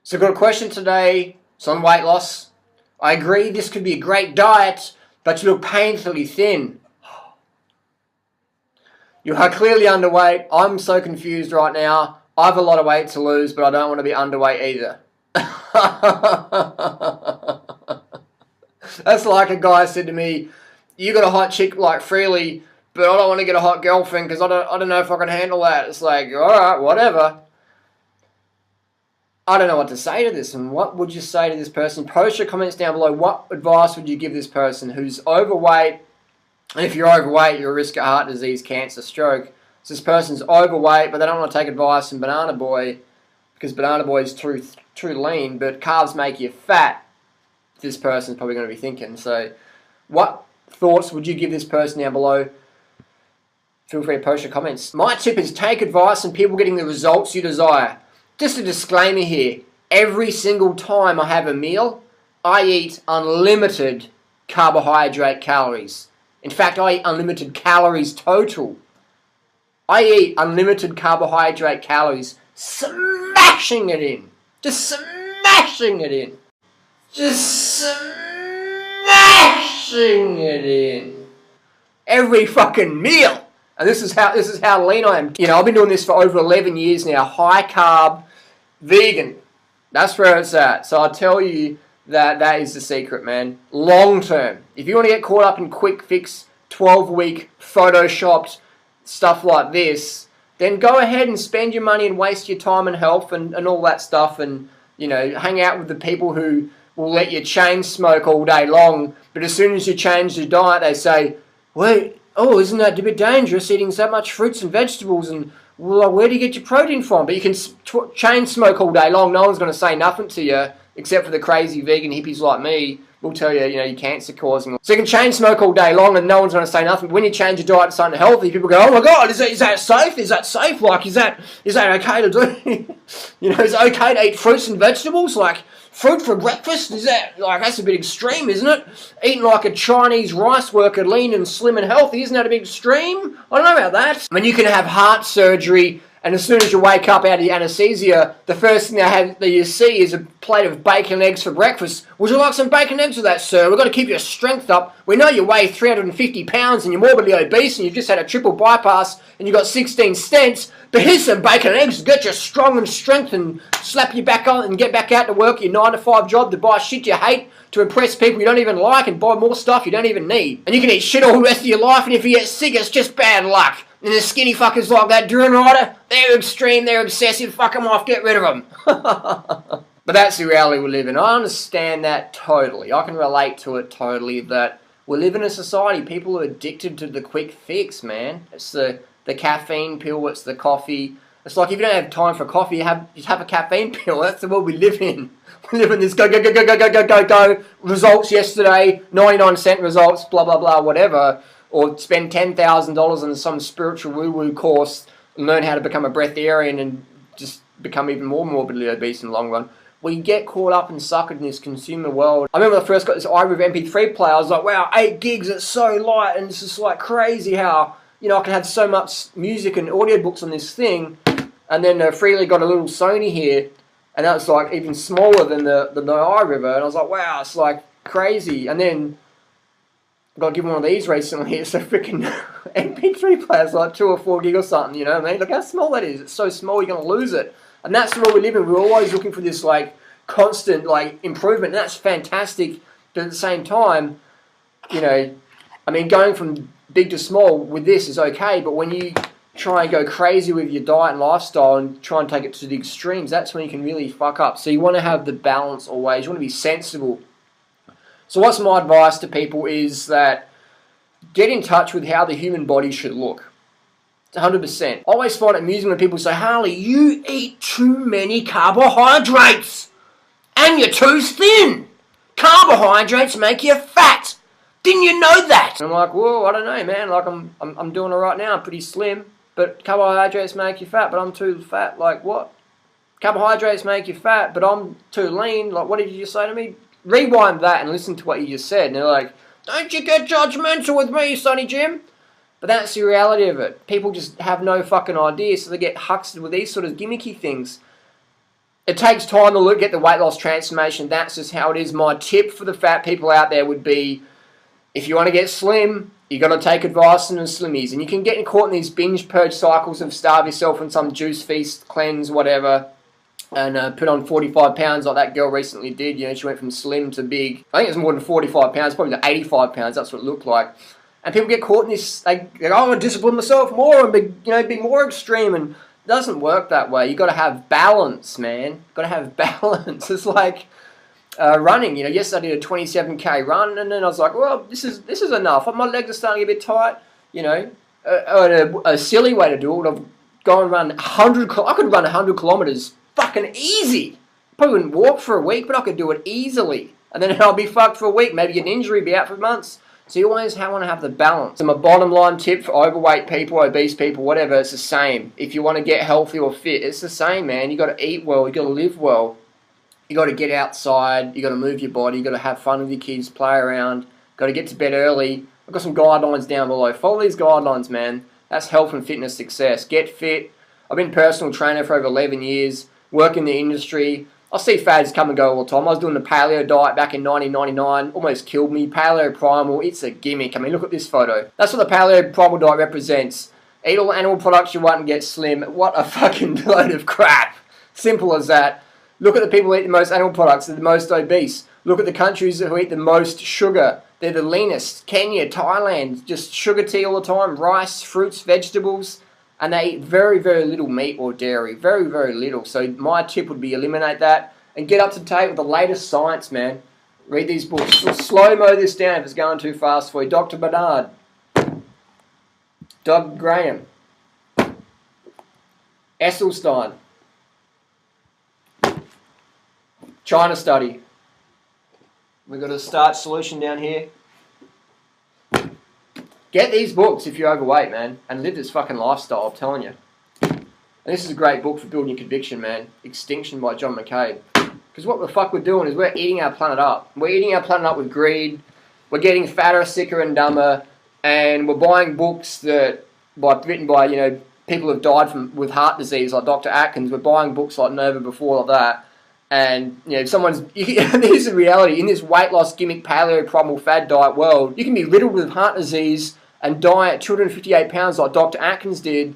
So I've got a question today. It's on weight loss. I agree this could be a great diet, but you look painfully thin. You are clearly underweight. I'm so confused right now. I have a lot of weight to lose, but I don't want to be underweight either. That's like a guy said to me, you got a hot chick like Freelee, but I don't want to get a hot girlfriend because I don't know if I can handle that. It's like, alright, whatever. I don't know what to say to this. And what would you say to this person? Post your comments down below. What advice would you give this person who's overweight? And if you're overweight, you're at risk of heart disease, cancer, stroke. So this person's overweight, but they don't want to take advice from Banana Boy because Banana Boy is too lean, but carbs make you fat. This person's probably going to be thinking. So what thoughts would you give this person down below? Feel free to post your comments. My tip is take advice from people getting the results you desire. Just a disclaimer here. Every single time I have a meal, I eat unlimited carbohydrate calories. In fact, I eat unlimited calories total. I eat unlimited carbohydrate calories, smashing it in. Just smashing it in. Just smashing it in. Every fucking meal. And this is how lean I am. You know, I've been doing this for over 11 years now. High carb, vegan. That's where it's at. So I tell you that is the secret, man. Long term. If you want to get caught up in quick fix, 12-week photoshopped stuff like this, then go ahead and spend your money and waste your time and health and all that stuff, and you know, hang out with the people who will let you chain smoke all day long, but as soon as you change your diet, they say, wait, oh, isn't that a bit dangerous eating so much fruits and vegetables, and well, where do you get your protein from? But you can chain smoke all day long. No one's going to say nothing to you, except for the crazy vegan hippies like me. We'll tell you, you know, you're cancer causing. So you can chain smoke all day long and no one's going to say nothing. But when you change your diet to something healthy, people go, oh my God, is that safe? Is that safe? Like, is that okay to do? You know, is it okay to eat fruits and vegetables? Like, fruit for breakfast? Is that, like, that's a bit extreme, isn't it? Eating like a Chinese rice worker, lean and slim and healthy, isn't that a bit extreme? I don't know about that. I mean, you can have heart surgery, and as soon as you wake up out of the anesthesia, the first thing that you see is a plate of bacon and eggs for breakfast. Would you like some bacon and eggs with that, sir? We've got to keep your strength up. We know you weigh 350 pounds and you're morbidly obese and you've just had a triple bypass and you've got 16 stents, but here's some bacon and eggs to get you strong and strength and slap you back on and get back out to work your 9-to-5 job to buy shit you hate, to impress people you don't even like and buy more stuff you don't even need. And you can eat shit all the rest of your life, and if you get sick, it's just bad luck. And the skinny fuckers like that Durianrider, they're extreme, they're obsessive, fuck them off, get rid of them. But that's the reality we live in. I understand that totally. I can relate to it totally, that we live in a society, people are addicted to the quick fix, man. It's the caffeine pill, it's the coffee. It's like if you don't have time for coffee, just have a caffeine pill. That's the world we live in. We live in this go. Results yesterday, 99-cent results, blah, blah, blah, whatever. Or spend $10,000 on some spiritual woo-woo course and learn how to become a breatharian and just become even more morbidly obese in the long run. We get caught up and suckered in this consumer world. I remember when I first got this Ive NEVER MP3 player, I was like, wow, 8 gigs, it's so light, and it's just like crazy how, you know, I can have so much music and audiobooks on this thing. And then Freelee got a little Sony here, and that was like even smaller than the Ive NEVER, and I was like, wow, it's like crazy. And then I got given one of these recently. It's a freaking MP3 player. It's like 2 or 4 gig or something, you know what I mean? Look how small that is. It's so small, you're going to lose it. And that's the world we live in. We're always looking for this, like, constant, like, improvement. And that's fantastic. But at the same time, you know, I mean, going from big to small with this is okay. But when you try and go crazy with your diet and lifestyle and try and take it to the extremes, that's when you can really fuck up. So you want to have the balance always. You want to be sensible. So what's my advice to people is that get in touch with how the human body should look. 100%. I always find it amusing when people say, Harley, you eat too many carbohydrates and you're too thin. Carbohydrates make you fat. Didn't you know that? And I'm like, whoa, I don't know, man. Like, I'm doing it right now. I'm pretty slim, but carbohydrates make you fat, but I'm too fat. Like, what? Carbohydrates make you fat, but I'm too lean. Like, what did you just say to me? Rewind that and listen to what you just said. And they're like, don't you get judgmental with me, Sonny Jim. But that's the reality of it. People just have no fucking idea, so they get huxed with these sort of gimmicky things. it takes time to get the weight loss transformation. That's just how it is. My tip for the fat people out there would be, if you want to get slim, you got to take advice from the slimmies. And you can get caught in these binge purge cycles of starve yourself on some juice feast, cleanse, whatever, and put on 45 pounds like that girl recently did. You know, she went from slim to big. I think it's more than 45 pounds, probably like 85 pounds. That's what it looked like. And people get caught in this, they go, I want to discipline myself more and be more extreme. And it doesn't work that way. You got to have balance, man. You got to have balance. It's like running. You know, yesterday I did a 27k run, and then I was like, well, this is enough. My legs are starting to get a bit tight. You know, a silly way to do it. I've gone and run 100. I could run 100 kilometers, fucking easy. Probably wouldn't walk for a week, but I could do it easily. And then I'll be fucked for a week, maybe get an injury, be out for months. So you always want to have the balance. And my bottom line tip for overweight people, obese people, whatever, it's the same. If you want to get healthy or fit, it's the same, man. You got to eat well. You got to live well. You got to get outside. You got to move your body. You got to have fun with your kids, play around. Got to get to bed early. I've got some guidelines down below. Follow these guidelines, man. That's health and fitness success. Get fit. I've been a personal trainer for over 11 years. Work in the industry. I see fads come and go all the time. I was doing the paleo diet back in 1999. Almost killed me. Paleo primal. It's a gimmick. I mean, look at this photo. That's what the paleo primal diet represents. Eat all the animal products you want and get slim. What a fucking load of crap. Simple as that. Look at the people who eat the most animal products. They're the most obese. Look at the countries who eat the most sugar. They're the leanest. Kenya, Thailand, just sugar tea all the time. Rice, fruits, vegetables. And they eat very, very little meat or dairy. Very, very little. So my tip would be eliminate that and get up to date with the latest science, man. Read these books. We'll slow-mo this down if it's going too fast for you. Dr. Bernard. Doug Graham. Esselstyn. China study. We've got a start solution down here. Get these books if you're overweight, man, and live this fucking lifestyle, I'm telling you. And this is a great book for building your conviction, man. Extinction by John McCabe. Because what the fuck we're doing is we're eating our planet up. We're eating our planet up with greed. We're getting fatter, sicker, and dumber. And we're buying books that written by, you know, people who've died with heart disease, like Dr. Atkins. We're buying books like Never Before, like that. And, you know, here's the reality. In this weight loss gimmick, paleo, primal, fad diet world, you can be riddled with heart disease and die at 258 pounds like Dr. Atkins did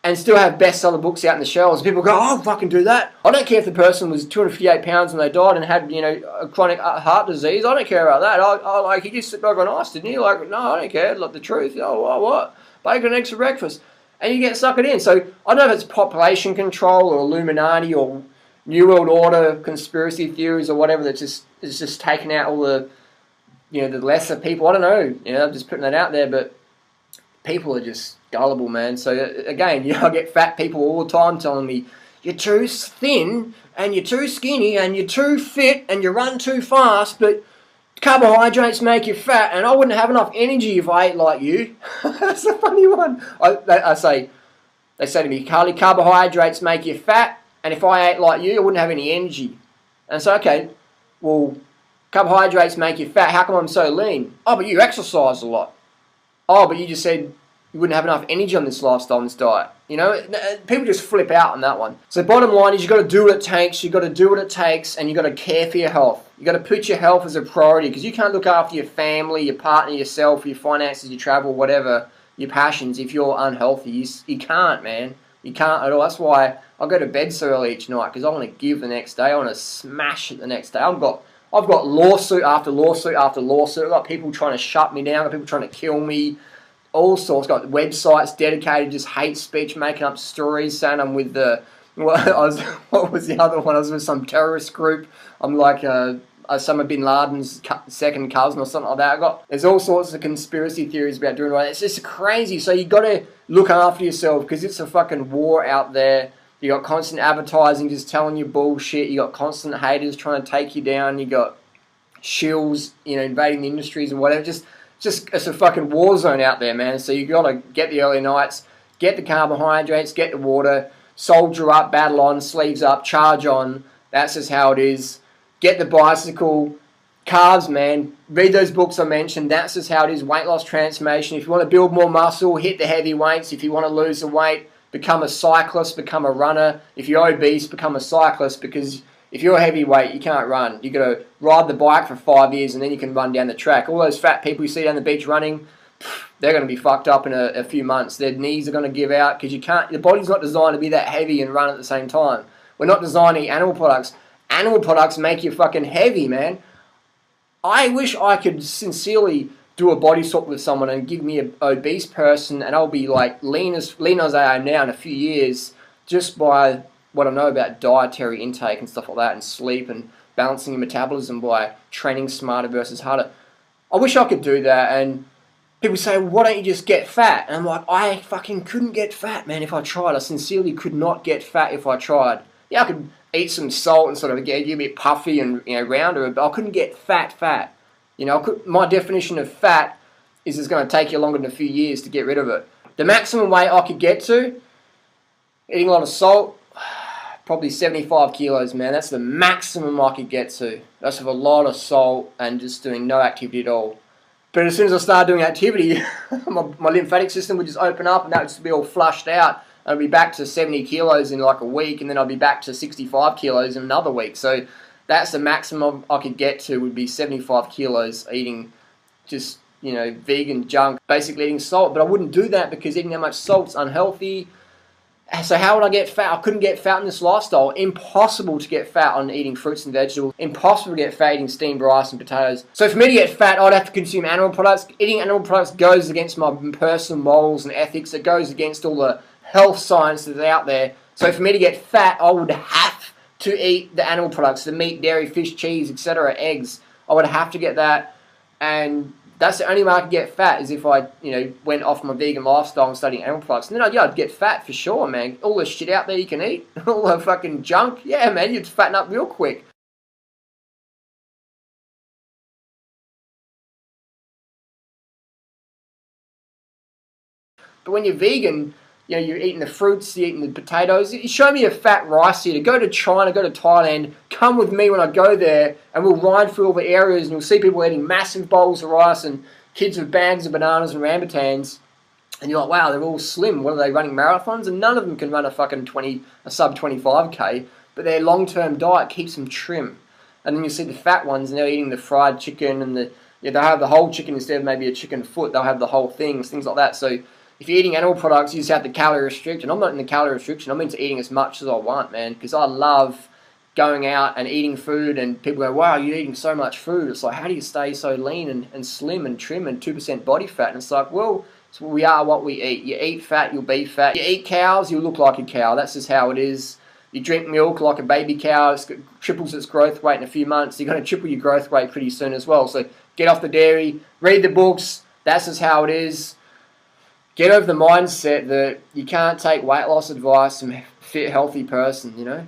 and still have bestseller books out in the shelves. People go, oh, I'll fucking do that. I don't care if the person was 258 pounds when they died and had, you know, a chronic heart disease. I don't care about that. I like, he just slipped over on ice, didn't he? Like, no, I don't care. Like, the truth. Oh, what? Bacon and eggs for breakfast. And you get suckered in. So I don't know if it's population control or Illuminati or New World Order conspiracy theories or whatever that's just taking out all the, you know, the lesser people. I don't know. You know, I'm just putting that out there, but people are just gullible, man. So again, you know, I get fat people all the time telling me, you're too thin and you're too skinny and you're too fit and you run too fast, but carbohydrates make you fat and I wouldn't have enough energy if I ate like you. That's a funny one. They say to me, Carly, carbohydrates make you fat, and if I ate like you, I wouldn't have any energy. And so, okay, well, carbohydrates make you fat. How come I'm so lean? Oh, but you exercise a lot. Oh, but you just said you wouldn't have enough energy on this lifestyle, on this diet. You know, people just flip out on that one. So bottom line is you've got to do what it takes. You've got to do what it takes, and you've got to care for your health. You've got to put your health as a priority because you can't look after your family, your partner, yourself, your finances, your travel, whatever, your passions. If you're unhealthy, you can't, man. You can't at all. That's why I go to bed so early each night because I want to give the next day. I want to smash it the next day. I've got lawsuit after lawsuit after lawsuit. I've got people trying to shut me down. I've got people trying to kill me. All sorts. I've got websites dedicated to just hate speech, making up stories, saying I'm with the... What was the other one? I was with some terrorist group. I'm like Osama bin Laden's second cousin or something like that. There's all sorts of conspiracy theories about doing it. It's just crazy. So you got to look after yourself because it's a fucking war out there. You got constant advertising just telling you bullshit. You got constant haters trying to take you down. You got shills, you know, invading the industries and whatever. Just it's a fucking war zone out there, man. So you got to get the early nights, get the carbohydrates, get the water, soldier up, battle on, sleeves up, charge on. That's just how it is. Get the bicycle, carbs, man. Read those books I mentioned. That's just how it is. Weight loss transformation. If you want to build more muscle, hit the heavy weights. If you want to lose the weight, become a cyclist, become a runner. If you're obese, become a cyclist, because if you're a heavyweight, you can't run. You got to ride the bike for 5 years and then you can run down the track. All those fat people you see down the beach running, they're going to be fucked up in a few months. Their knees are going to give out because you can't. The body's not designed to be that heavy and run at the same time. We're not designed to eat animal products. Animal products make you fucking heavy, man. I wish I could sincerely do a body swap with someone and give me an obese person, and I'll be like lean as I am now in a few years, just by what I know about dietary intake and stuff like that, and sleep and balancing your metabolism by training smarter versus harder. I wish I could do that. And people say, well, why don't you just get fat? And I'm like, I fucking couldn't get fat, man, if I tried. I sincerely could not get fat if I tried. Yeah, I could eat some salt and sort of get a bit puffy and, you know, rounder, but I couldn't get fat. You know, my definition of fat is it's going to take you longer than a few years to get rid of it. The maximum weight I could get to, eating a lot of salt, probably 75 kilos, man. That's the maximum I could get to. That's with a lot of salt and just doing no activity at all. But as soon as I started doing activity, my lymphatic system would just open up and that would just be all flushed out. I'd be back to 70 kilos in like a week, and then I'd be back to 65 kilos in another week. So that's the maximum I could get to, would be 75 kilos eating just, you know, vegan junk, basically eating salt. But I wouldn't do that because eating that much salt's unhealthy. So how would I get fat? I couldn't get fat in this lifestyle. Impossible to get fat on eating fruits and vegetables. Impossible to get fat eating steamed rice and potatoes. So for me to get fat, I'd have to consume animal products. Eating animal products goes against my personal morals and ethics. It goes against all the health science that's out there. So for me to get fat, I would have to eat the animal products, the meat, dairy, fish, cheese, etc., eggs. I would have to get that, and that's the only way I could get fat, is if I, you know, went off my vegan lifestyle and studying animal products. And then I'd get fat for sure, man. All the shit out there you can eat, all the fucking junk, yeah, man, you'd fatten up real quick. But when you're vegan, you know, you're eating the fruits, you're eating the potatoes. You show me a fat rice eater. Go to China, go to Thailand. Come with me when I go there, and we'll ride through all the areas, and you'll see people eating massive bowls of rice and kids with bags of bananas and rambutans. And you're like, wow, they're all slim. What are they, running marathons? And none of them can run a sub 25k. But their long-term diet keeps them trim. And then you see the fat ones, and they're eating the fried chicken, and they'll have the whole chicken instead of maybe a chicken foot. They'll have the whole things like that. So if you're eating animal products, you just have to calorie restrict. And I'm not in the calorie restriction. I'm into eating as much as I want, man. Because I love going out and eating food. And people go, wow, you're eating so much food. It's like, how do you stay so lean and slim and trim and 2% body fat? And it's like, well, we are what we eat. You eat fat, you'll be fat. You eat cows, you'll look like a cow. That's just how it is. You drink milk like a baby cow. It triples its growth rate in a few months. You're going to triple your growth rate pretty soon as well. So get off the dairy. Read the books. That's just how it is. Get over the mindset that you can't take weight loss advice from a fit, healthy person, you know?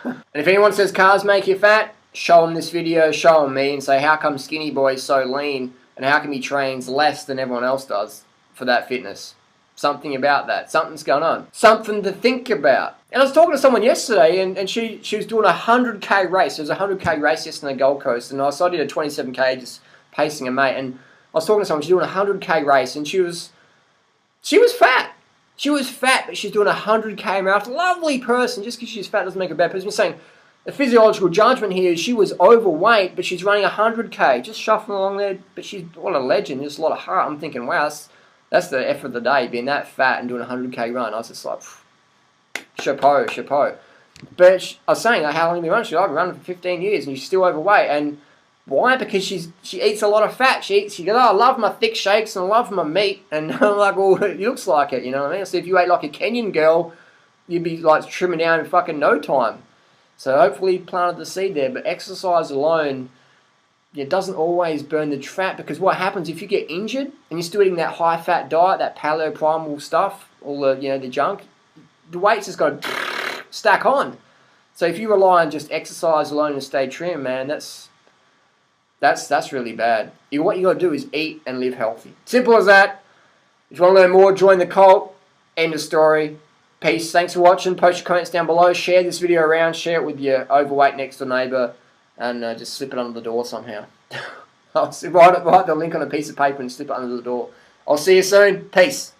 And if anyone says carbs make you fat, show them this video, show them me, and say, how come skinny boy's so lean, and how come he trains less than everyone else does for that fitness? Something about that. Something's going on. Something to think about. And I was talking to someone yesterday, and she was doing a 100k race. There was a 100k race yesterday on the Gold Coast, and so I did a 27k just pacing a mate, and I was talking to someone, she was doing a 100k race, and she was fat. She was fat, but she's doing a 100k marathon. Lovely person. Just because she's fat doesn't make her a bad person. I'm saying the physiological judgment here is she was overweight, but she's running a 100k, just shuffling along there. But she's, what a legend. Just a lot of heart. I'm thinking, wow, that's the effort of the day, being that fat and doing a 100k run. I was just like, chapeau. But I was saying, how long have you been running? She's like, I've been running for 15 years, and she's still overweight. And why? Because she eats a lot of fat. She goes, oh, I love my thick shakes and I love my meat. And I'm like, well, it looks like it, you know what I mean? So if you ate like a Kenyan girl, you'd be like trimming down in fucking no time. So hopefully you planted the seed there. But exercise alone, it doesn't always burn the fat, because what happens if you get injured and you're still eating that high fat diet, that paleo primal stuff, all the, you know, the junk, the weight's just got to stack on. So if you rely on just exercise alone and stay trim, man, that's really bad. What you got to do is eat and live healthy. Simple as that. If you want to learn more, join the cult. End of story. Peace. Thanks for watching. Post your comments down below. Share this video around. Share it with your overweight next door neighbour, and just slip it under the door somehow. I'll write the link on a piece of paper and slip it under the door. I'll see you soon. Peace.